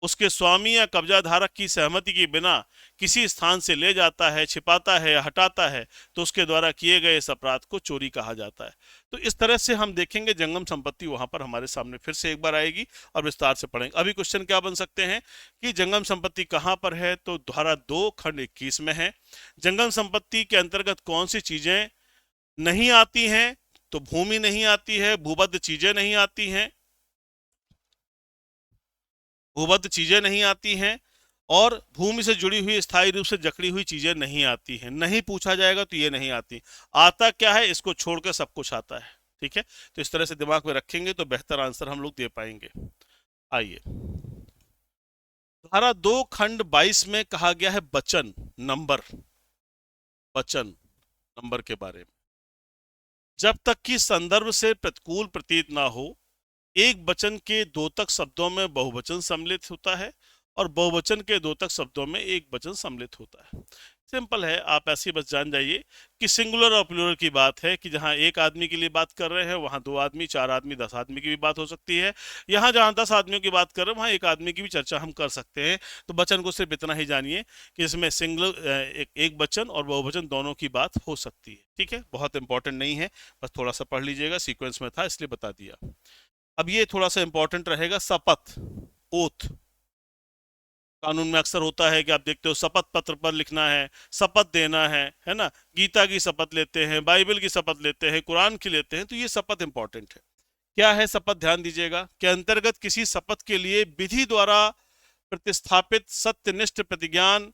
उसके स्वामी या कब्जा धारक की सहमति के बिना किसी स्थान से ले जाता है, छिपाता है या हटाता है, तो उसके द्वारा किए गए इस अपराध को चोरी कहा जाता है। तो इस तरह से हम देखेंगे जंगम संपत्ति वहां पर हमारे सामने फिर से एक बार आएगी और विस्तार से पढ़ेंगे। अभी क्वेश्चन क्या बन सकते हैं कि जंगम संपत्ति कहां पर है, तो धारा 2 खंड 21 में है। जंगम संपत्ति के अंतर्गत कौन सी चीजें नहीं आती हैं, तो भूमि नहीं आती है, भूबद्ध चीजें नहीं आती हैं, भूबद्ध चीजें नहीं आती हैं, और भूमि से जुड़ी हुई स्थायी रूप से जकड़ी हुई चीजें नहीं आती हैं। नहीं पूछा जाएगा तो ये नहीं आती। आता क्या है, इसको छोड़कर सब कुछ आता है, ठीक है। तो इस तरह से दिमाग में रखेंगे तो बेहतर आंसर हम लोग दे पाएंगे। आइए, धारा 2 खंड 22 में कहा गया है वचन नंबर, वचन नंबर के बारे में। जब तक कि संदर्भ से प्रतिकूल प्रतीत ना हो, एक वचन के द्योतक शब्दों में बहुवचन सम्मिलित होता है और बहुवचन के द्योतक शब्दों में एक वचन सम्मिलित होता है। सिंपल है, आप ऐसे बस जान जाइए कि सिंगुलर और प्लूरल की बात है कि जहां एक आदमी के लिए बात कर रहे हैं वहां 2 आदमी, 4 आदमी, 10 आदमी की भी बात हो सकती है। यहाँ जहां 10 आदमियों की बात कर रहे हैं वहां एक आदमी की भी चर्चा हम कर सकते हैं। तो वचन को सिर्फ इतना ही जानिए कि इसमें सिंगल एक वचन और बहुवचन दोनों की बात हो सकती है, ठीक है। बहुत इंपॉर्टेंट नहीं है, बस थोड़ा सा पढ़ लीजिएगा, सीक्वेंस में था इसलिए बता दिया। अब ये थोड़ा सा इंपॉर्टेंट रहेगा, शपथ, ओथ। कानून में अक्सर होता है कि आप देखते हो शपथ पत्र पर लिखना है, शपथ देना है ना। गीता की शपथ लेते हैं, बाइबल की शपथ लेते हैं, कुरान की लेते हैं, तो ये शपथ इंपॉर्टेंट है। क्या है शपथ, ध्यान दीजिएगा, के अंतर्गत किसी शपथ के लिए विधि द्वारा प्रतिस्थापित सत्यनिष्ठ प्रतिज्ञान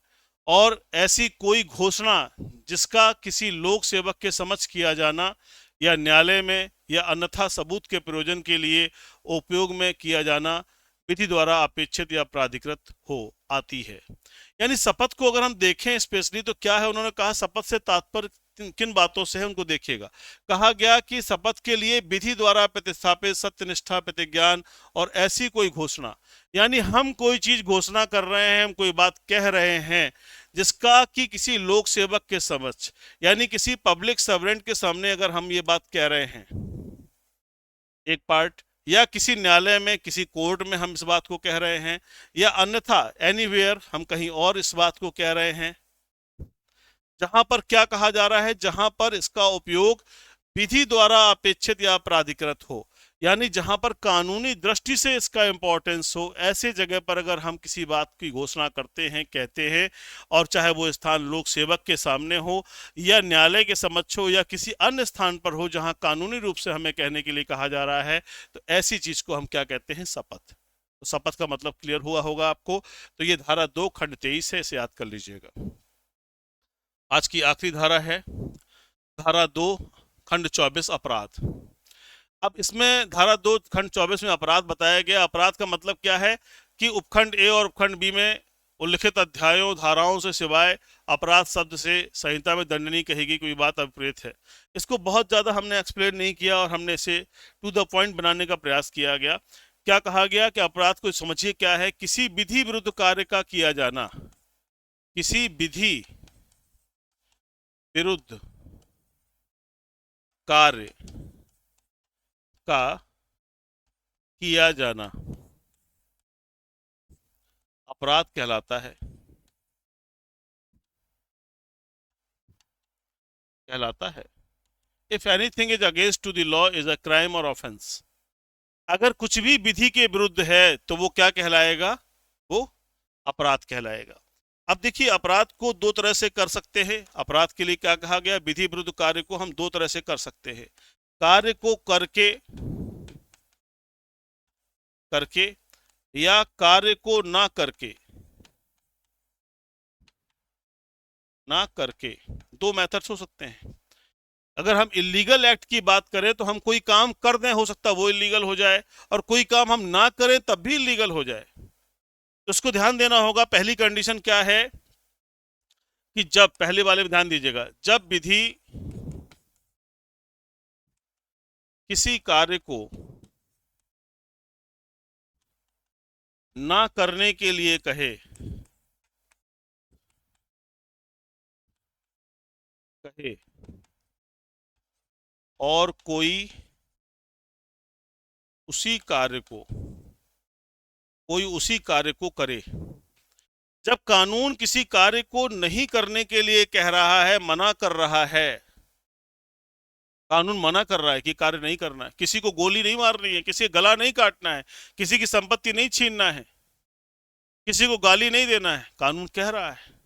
और ऐसी कोई घोषणा जिसका किसी लोक सेवक के समक्ष किया जाना या न्यायालय में या अन्यथा सबूत के प्रयोजन के लिए उपयोग में किया जाना विधि द्वारा अपेक्षित या प्राधिकृत हो आती है। यानी शपथ को अगर हम देखें स्पेशली तो क्या है, उन्होंने कहा शपथ से तात्पर्य किन बातों से है उनको देखिएगा। कहा गया कि शपथ के लिए विधि द्वारा प्रतिस्थापित सत्यनिष्ठा प्रतिज्ञान और ऐसी कोई घोषणा, यानी हम कोई चीज घोषणा कर रहे हैं, हम कोई बात कह रहे हैं जिसका कि किसी लोक सेवक के समक्ष, यानी किसी पब्लिक सर्वेंट के सामने अगर हम ये बात कह रहे हैं एक पार्ट, या किसी न्यायालय में, किसी कोर्ट में हम इस बात को कह रहे हैं, या अन्यथा एनीवेयर हम कहीं और इस बात को कह रहे हैं, जहां पर क्या कहा जा रहा है, जहां पर इसका उपयोग विधि द्वारा अपेक्षित या प्राधिकृत हो, यानी जहां पर कानूनी दृष्टि से इसका इंपॉर्टेंस हो, ऐसे जगह पर अगर हम किसी बात की घोषणा करते हैं, कहते हैं, और चाहे वो स्थान लोक सेवक के सामने हो या न्यायालय के समक्ष हो या किसी अन्य स्थान पर हो जहां कानूनी रूप से हमें कहने के लिए कहा जा रहा है, तो ऐसी चीज को हम क्या कहते हैं, शपथ। तो शपथ का मतलब क्लियर हुआ होगा आपको। तो ये धारा 2 खंड 23 है, इसे याद कर लीजिएगा। आज की आखिरी धारा है धारा 2 खंड 24 अपराध। अब इसमें धारा 2 खंड 24 में अपराध बताया गया। अपराध का मतलब क्या है कि उपखंड ए और उपखंड बी में उल्लिखित अध्यायों धाराओं से सिवाय अपराध शब्द से संहिता में दंडनीय कही गई कोई बात अभिप्रेत है। इसको बहुत ज्यादा हमने एक्सप्लेन नहीं किया और हमने इसे टू द पॉइंट बनाने का प्रयास किया गया। क्या कहा गया कि अपराध को समझिए क्या है, किसी विधि विरुद्ध कार्य का किया जाना, किसी विधि विरुद्ध कार्य का किया जाना अपराध कहलाता है, if anything is against to the law is a crime और ऑफेंस। अगर कुछ भी विधि के विरुद्ध है तो वो क्या कहलाएगा, वो अपराध कहलाएगा। अब देखिए अपराध को 2 तरह से कर सकते हैं। अपराध के लिए क्या कहा गया, विधि विरुद्ध कार्य को हम 2 तरह से कर सकते हैं। कार्य को करके करके या कार्य को ना करके दो मेथड्स हो सकते हैं। अगर हम इलीगल एक्ट की बात करें तो हम कोई काम कर दें, हो सकता है वो इलीगल हो जाए, और कोई काम हम ना करें तब भी इलीगल हो जाए। तो इसको ध्यान देना होगा। पहली कंडीशन क्या है कि जब, पहले वाले में ध्यान दीजिएगा, जब विधि किसी कार्य को ना करने के लिए कहे कहे और कोई उसी कार्य को करे। जब कानून किसी कार्य को नहीं करने के लिए कह रहा है, मना कर रहा है, कानून मना कर रहा है कि कार्य नहीं करना है, किसी को गोली नहीं मारनी है, किसी का गला नहीं काटना है, किसी की संपत्ति नहीं छीनना है, किसी को गाली नहीं देना है, कानून कह रहा है।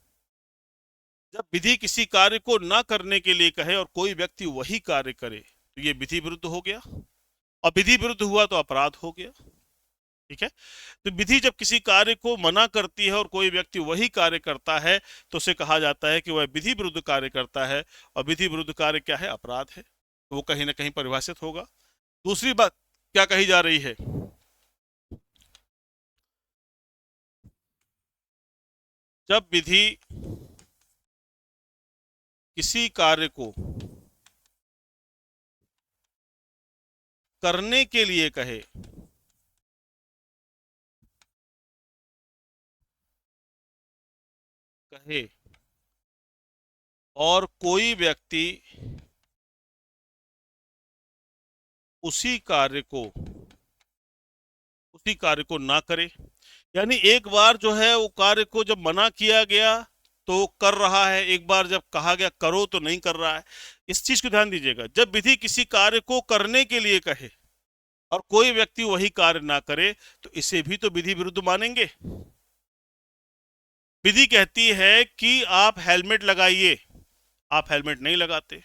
जब विधि किसी कार्य को ना करने के लिए कहे और कोई व्यक्ति वही कार्य करे तो ये विधि विरुद्ध हो गया, और विधि विरुद्ध हुआ तो अपराध हो गया। ठीक है। तो विधि जब किसी कार्य को मना करती है और कोई व्यक्ति वही कार्य करता है तो उसे कहा जाता है कि वह विधि विरुद्ध कार्य करता है, और विधि विरुद्ध कार्य क्या है? अपराध है। तो वो कहीं ना कहीं परिभाषित होगा। दूसरी बात क्या कही जा रही है? जब विधि किसी कार्य को करने के लिए कहे और कोई व्यक्ति उसी कार्य को ना करे, यानी एक बार जो है वो कार्य को जब मना किया गया तो कर रहा है, एक बार जब कहा गया करो तो नहीं कर रहा है। इस चीज को ध्यान दीजिएगा। जब विधि किसी कार्य को करने के लिए कहे और कोई व्यक्ति वही कार्य ना करे तो इसे भी तो विधि विरुद्ध मानेंगे। विधि कहती है कि आप हेलमेट लगाइए, आप हेलमेट नहीं लगाते।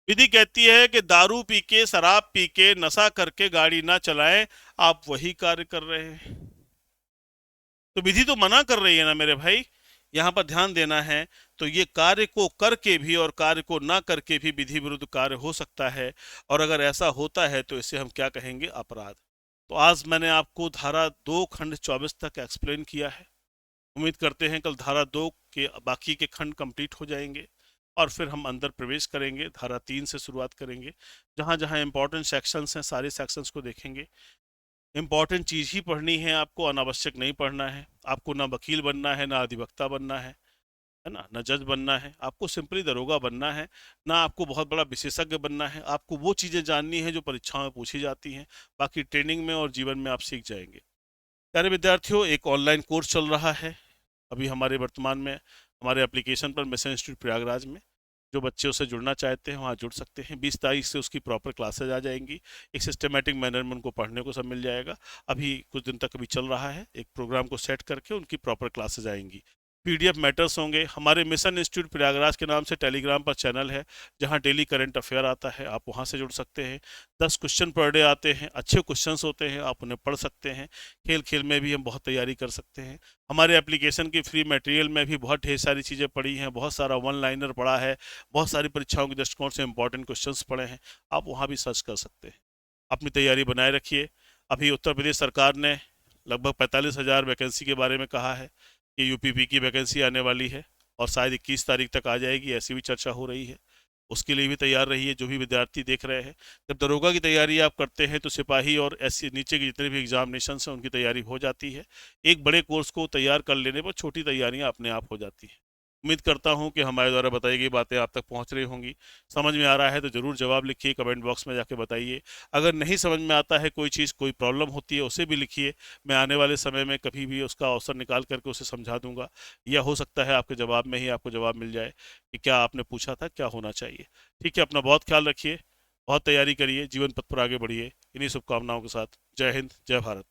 विधि कहती है कि दारू पी के, शराब पी के, नशा करके गाड़ी ना चलाएं, आप वही कार्य कर रहे हैं। तो विधि तो मना कर रही है ना मेरे भाई, यहां पर ध्यान देना है। तो ये कार्य को करके भी और कार्य को ना करके भी विधि विरुद्ध कार्य हो सकता है, और अगर ऐसा होता है तो इसे हम क्या कहेंगे? अपराध। तो आज मैंने आपको धारा 2 खंड 24 तक एक्सप्लेन किया है। उम्मीद करते हैं कल धारा 2 के बाकी के खंड कंप्लीट हो जाएंगे और फिर हम अंदर प्रवेश करेंगे। धारा 3 से शुरुआत करेंगे। जहां जहां इंपॉर्टेंट सेक्शंस हैं सारे सेक्शंस को देखेंगे। इंपॉर्टेंट चीज़ ही पढ़नी है आपको, अनावश्यक नहीं पढ़ना है। आपको ना वकील बनना है, ना अधिवक्ता बनना है ना, ना जज बनना है। आपको सिंपली दरोगा बनना है। ना आपको बहुत बड़ा विशेषज्ञ बनना है। आपको वो चीज़ें जाननी है जो परीक्षाओं में पूछी जाती हैं। बाकी ट्रेनिंग में और जीवन में आप सीख जाएंगे। प्यारे विद्यार्थियों, एक ऑनलाइन कोर्स चल रहा है अभी हमारे वर्तमान में हमारे एप्लीकेशन पर, मिशन इंस्टीट्यूट प्रयागराज में। जो बच्चे उससे जुड़ना चाहते हैं वहाँ जुड़ सकते हैं। 20 तारीख से उसकी प्रॉपर क्लासेज आ जाएंगी। एक सिस्टमेटिक मैनर में उनको पढ़ने को सब मिल जाएगा। अभी कुछ दिन तक अभी चल रहा है, एक प्रोग्राम को सेट करके उनकी प्रॉपर क्लासेज आएंगी। पीडीएफ मैटर्स होंगे। हमारे मिशन इंस्टीट्यूट प्रयागराज के नाम से टेलीग्राम पर चैनल है जहां डेली करंट अफेयर आता है, आप वहां से जुड़ सकते हैं। 10 क्वेश्चन पर डे आते हैं, अच्छे क्वेश्चंस होते हैं, आप उन्हें पढ़ सकते हैं। खेल खेल में भी हम बहुत तैयारी कर सकते हैं। हमारे एप्लीकेशन की फ्री मटेरियल में भी बहुत ढेर सारी चीज़ें पड़ी हैं, बहुत सारा वन लाइनर पड़ा है, बहुत सारी परीक्षाओं के दृष्टिकोण से इंपॉर्टेंट क्वेश्चंस पड़े हैं, आप वहाँ भी सर्च कर सकते हैं। अपनी तैयारी बनाए रखिए। अभी उत्तर प्रदेश सरकार ने लगभग 45,000 वैकेंसी के बारे में कहा है कि यूपीपी की वैकेंसी आने वाली है और शायद 21 तारीख तक आ जाएगी, ऐसी भी चर्चा हो रही है। उसके लिए भी तैयार रहिए। जो भी विद्यार्थी देख रहे हैं, जब दरोगा की तैयारी आप करते हैं तो सिपाही और ऐसे नीचे के जितने भी एग्जामिनेशन हैं उनकी तैयारी हो जाती है। एक बड़े कोर्स को तैयार कर लेने पर छोटी तैयारियां अपने आप हो जाती हैं। उम्मीद करता हूं कि हमारे द्वारा बताई गई बातें आप तक पहुंच रही होंगी। समझ में आ रहा है तो ज़रूर जवाब लिखिए, कमेंट बॉक्स में जाके बताइए। अगर नहीं समझ में आता है कोई चीज़, कोई प्रॉब्लम होती है, उसे भी लिखिए। मैं आने वाले समय में कभी भी उसका अवसर निकाल करके उसे समझा दूंगा, या हो सकता है आपके जवाब में ही आपको जवाब मिल जाए कि क्या आपने पूछा था, क्या होना चाहिए। ठीक है, अपना बहुत ख्याल रखिए, बहुत तैयारी करिए, जीवन पथ पर आगे बढ़िए। इन्हीं शुभकामनाओं के साथ जय हिंद, जय भारत।